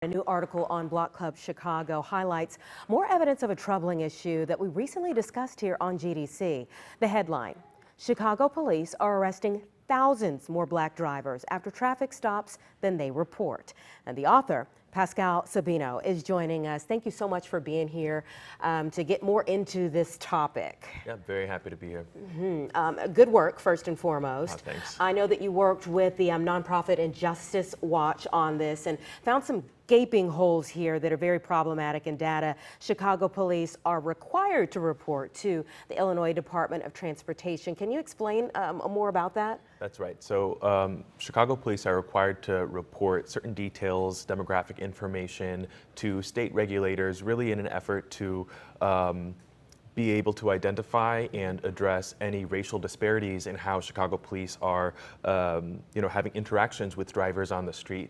A new article on Block Club Chicago highlights more evidence of a troubling issue that we recently discussed here on GDC. The headline: Chicago police are arresting thousands more black drivers after traffic stops than they report. And the author, Pascal Sabino, is joining us. Thank you so much for being here to get more into this topic. Yeah, very happy to be here. Good work, first and foremost. Thanks. I know that you worked with the nonprofit Injustice Watch on this and found some gaping holes here that are very problematic in data. Chicago police are required to report to the Illinois Department of Transportation. Can you explain more about that? That's right. So Chicago police are required to report certain details, demographic information to state regulators, really in an effort to be able to identify and address any racial disparities in how Chicago police are, having interactions with drivers on the street.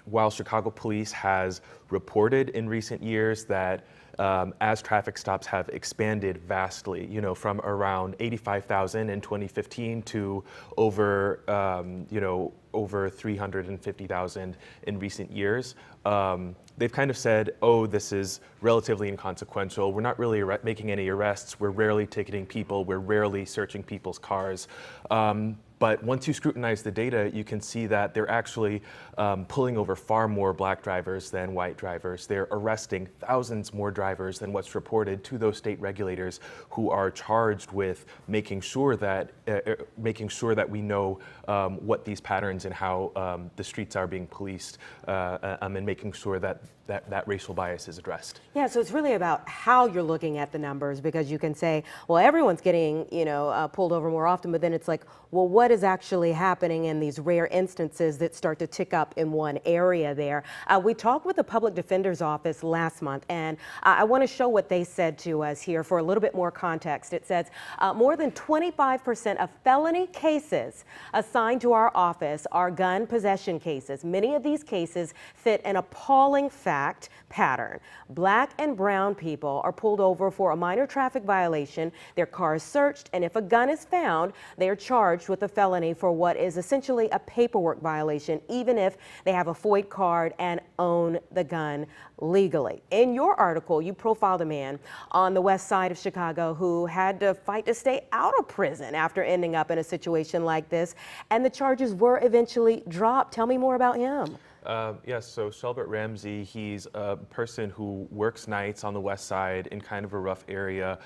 While Chicago police has reported in recent years that as traffic stops have expanded vastly, from around 85,000 in 2015 to over, over 350,000 in recent years. They've kind of said, oh, this is relatively inconsequential. We're not really making any arrests. We're rarely ticketing people. We're rarely searching people's cars. But once you scrutinize the data, you can see that they're actually pulling over far more black drivers than white drivers. They're arresting thousands more drivers than what's reported to those state regulators who are charged with making sure that we know what these patterns and how the streets are being policed, and making sure that racial bias is addressed. Yeah, so it's really about how you're looking at the numbers, because you can say, well, everyone's getting, pulled over more often, but then it's like, well, what is actually happening in these rare instances that start to tick up in one area there? We talked with the Public Defender's Office last month, and I want to show what they said to us here for a little bit more context. It says more than 25% of felony cases assigned to our office are gun possession cases. Many of these cases fit an appalling fact pattern. Black and brown people are pulled over for a minor traffic violation, their car is searched, and if a gun is found, they are charged with a felony for what is essentially a paperwork violation, even if they have a FOID card and own the gun legally. In your article, you profiled a man on the west side of Chicago who had to fight to stay out of prison after ending up in a situation like this, and the charges were eventually dropped. Tell me more about him. Yes, so Shelbert Ramsey, he's a person who works nights on the west side in kind of a rough area.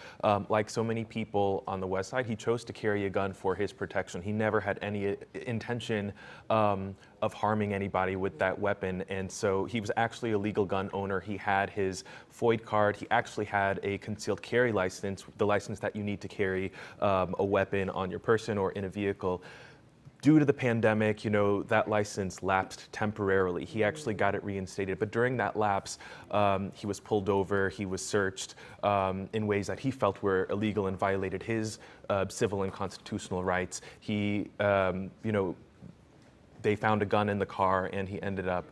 Like so many people on the west side, he chose to carry a gun for his protection. He never had any intention of harming anybody with that weapon, and so he was actually a legal gun owner. He had his FOID card. He actually had a concealed carry license, the license that you need to carry a weapon on your person or in a vehicle. Due to the pandemic, that license lapsed temporarily. He actually got it reinstated, but during that lapse, he was pulled over, he was searched in ways that he felt were illegal and violated his civil and constitutional rights. He, they found a gun in the car, and he ended up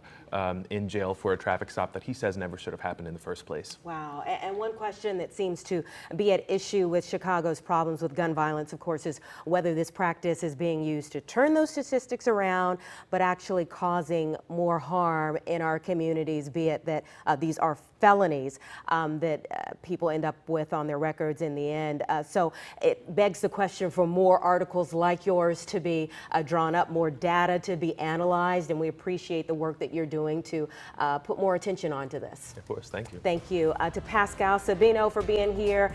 in jail for a traffic stop that he says never should have happened in the first place. Wow. And one question that seems to be at issue with Chicago's problems with gun violence, of course, is whether this practice is being used to turn those statistics around, but actually causing more harm in our communities, be it that these are felonies that people end up with on their records in the end. So it begs the question for more articles like yours to be drawn up, more data to be analyzed, and we appreciate the work that you're doing to put more attention onto this. Of course, thank you. Thank you to Pascal Sabino for being here.